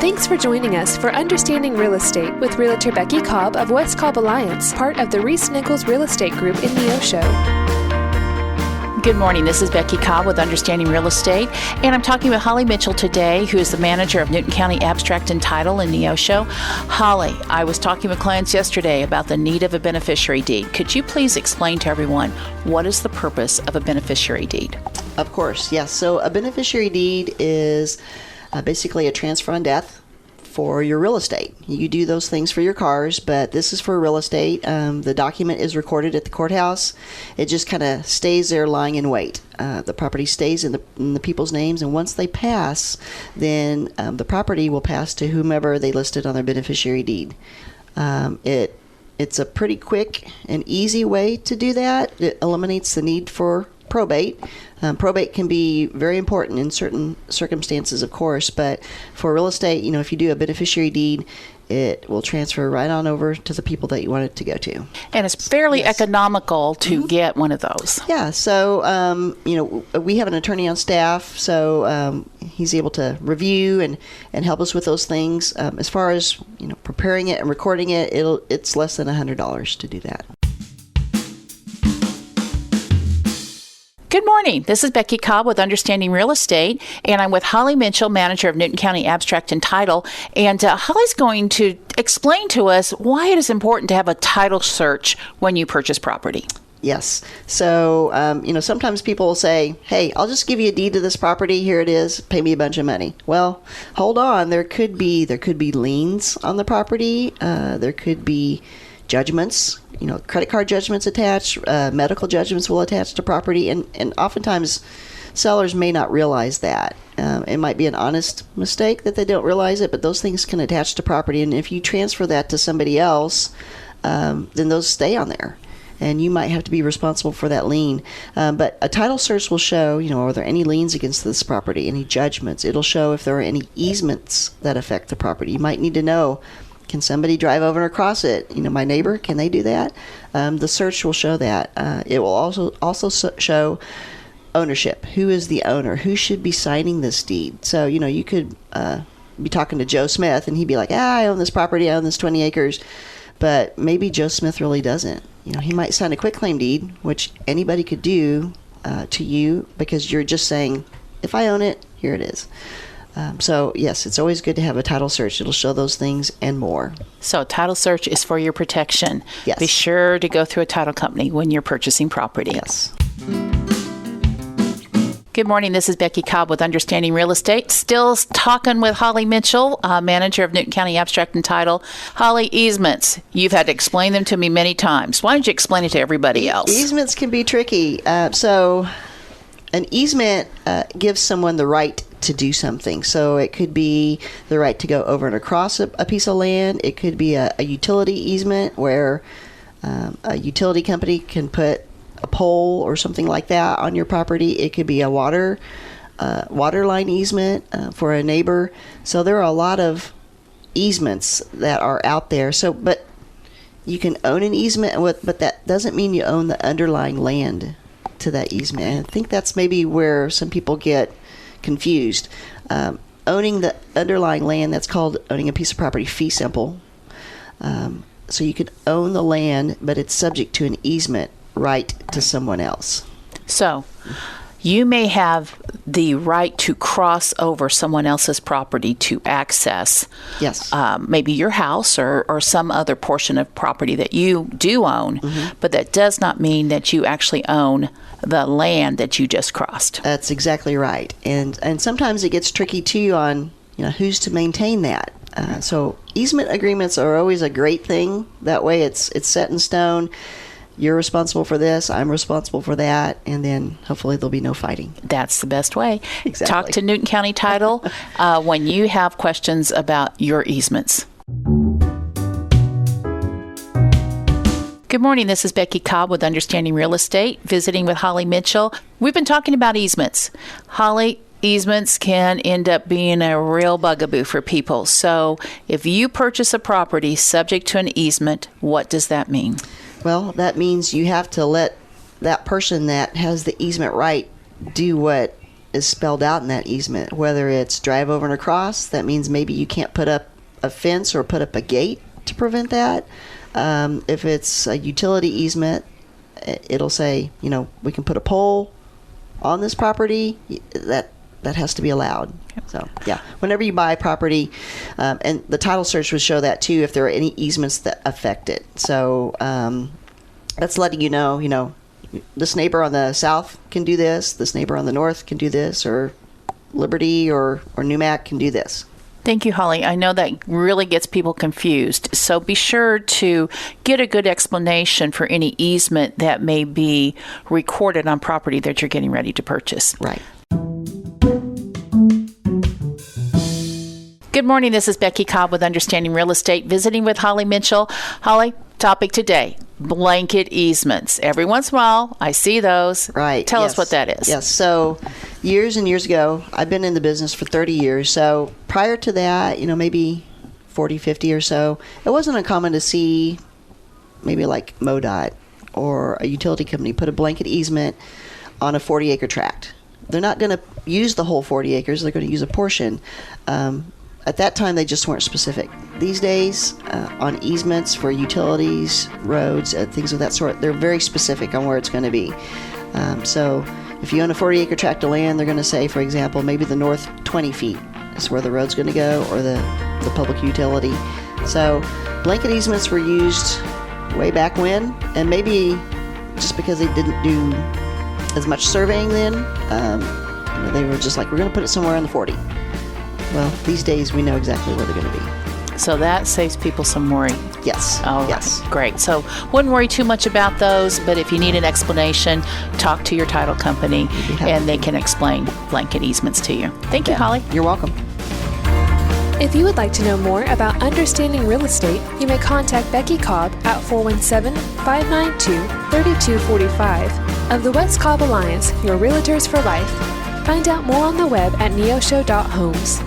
Thanks for joining us for Understanding Real Estate with Realtor Becky Cobb of West Cobb Alliance, part of the ReeceNichols Real Estate Group in Neosho. Good morning. This is Becky Cobb with Understanding Real Estate, and I'm talking with Holly Mitchell today, who is the manager of Newton County Abstract and Title in Neosho. Holly, I was talking with clients yesterday about the need of a beneficiary deed. Could you please explain to everyone what is the purpose of a beneficiary deed? Of course, yes. So a beneficiary deed is basically a transfer on death for your real estate. You do those things for your cars, but this is for real estate. The document is recorded at the courthouse. It just kind of stays there lying in wait. The property stays in the people's names, and once they pass, then the property will pass to whomever they listed on their beneficiary deed. It's a pretty quick and easy way to do that. It eliminates the need for probate. Probate can be very important in certain circumstances, of course, but for real estate, if you do a beneficiary deed, it will transfer right on over to the people that you want it to go to. And it's fairly economical to get one of those. Yeah, so, we have an attorney on staff, so he's able to review and help us with those things. As far as, preparing it and recording it, it's less than $100 to do that. Good morning. This is Becky Cobb with Understanding Real Estate, and I'm with Holly Mitchell, manager of Newton County Abstract and Title. And Holly's going to explain to us why it is important to have a title search when you purchase property. Yes. So, sometimes people will say, hey, I'll just give you a deed to this property. Here it is. Pay me a bunch of money. Well, hold on. There could be liens on the property. There could be judgments, credit card judgments attached, medical judgments will attach to property, and oftentimes sellers may not realize that. It might be an honest mistake that they don't realize it, but those things can attach to property, and if you transfer that to somebody else, then those stay on there, and you might have to be responsible for that lien. But a title search will show, are there any liens against this property, any judgments? It'll show if there are any easements that affect the property. You might need to know, can somebody drive over and across it? My neighbor, can they do that? The search will show that. It will also show ownership. Who is the owner? Who should be signing this deed? So, you could be talking to Joe Smith, and he'd be like, I own this property, I own this 20 acres. But maybe Joe Smith really doesn't. He might sign a quitclaim deed, which anybody could do to you, because you're just saying, if I own it, here it is. So, yes, it's always good to have a title search. It'll show those things and more. So a title search is for your protection. Yes. Be sure to go through a title company when you're purchasing property. Yes. Good morning. This is Becky Cobb with Understanding Real Estate. Still talking with Holly Mitchell, manager of Newton County Abstract and Title. Holly, easements. You've had to explain them to me many times. Why don't you explain it to everybody else? Easements can be tricky. So an easement gives someone the right to do something. So it could be the right to go over and across a piece of land. It could be a utility easement where a utility company can put a pole or something like that on your property. It could be a water line easement for a neighbor. So there are a lot of easements that are out there. So, but you can own an easement, but that doesn't mean you own the underlying land to that easement. And I think that's maybe where some people get confused. Owning the underlying land, that's called owning a piece of property fee simple. So you could own the land, but it's subject to an easement right to someone else. So you may have the right to cross over someone else's property to access maybe your house or some other portion of property that you do own, but that does not mean that you actually own the land that you just crossed. That's exactly right. And sometimes it gets tricky too on who's to maintain that. So easement agreements are always a great thing. That way it's set in stone. You're responsible for this, I'm responsible for that, and then hopefully there'll be no fighting. That's the best way. Exactly. Talk to Newton County Title when you have questions about your easements. Good morning. This is Becky Cobb with Understanding Real Estate, visiting with Holly Mitchell. We've been talking about easements. Holly, easements can end up being a real bugaboo for people. So if you purchase a property subject to an easement, what does that mean? Well, that means you have to let that person that has the easement right do what is spelled out in that easement. Whether it's drive over and across, that means maybe you can't put up a fence or put up a gate to prevent that. If it's a utility easement, it'll say, we can put a pole on this property. That has to be allowed. Yep. So, yeah, whenever you buy property, and the title search would show that too, if there are any easements that affect it. So that's letting you know, this neighbor on the south can do this neighbor on the north can do this, or Liberty or Newmac can do this. Thank you, Holly. I know that really gets people confused. So be sure to get a good explanation for any easement that may be recorded on property that you're getting ready to purchase. Right. Good morning. This is Becky Cobb with Understanding Real Estate, visiting with Holly Mitchell. Holly, topic today, blanket easements. Every once in a while, I see those. Right. Tell us what that is. Yes. So years and years ago, I've been in the business for 30 years. So prior to that, maybe 40, 50 or so, it wasn't uncommon to see maybe like MoDOT or a utility company put a blanket easement on a 40-acre tract. They're not going to use the whole 40 acres. They're going to use a portion. At that time, they just weren't specific. These days, on easements for utilities, roads, things of that sort, they're very specific on where it's going to be. So if you own a 40-acre tract of land, they're going to say, for example, maybe the north 20 feet is where the road's going to go, or the public utility. So blanket easements were used way back when, and maybe just because they didn't do as much surveying then, they were just like, we're going to put it somewhere in the 40. Well, these days we know exactly where they're going to be. So that saves people some worry. Yes. All yes. right. Great. So wouldn't worry too much about those, but if you need an explanation, talk to your title company and they can explain blanket easements to you. Thank you, Holly. You're welcome. If you would like to know more about understanding real estate, you may contact Becky Cobb at 417-592-3245 of the West Cobb Alliance, your realtors for life. Find out more on the web at neosho.homes.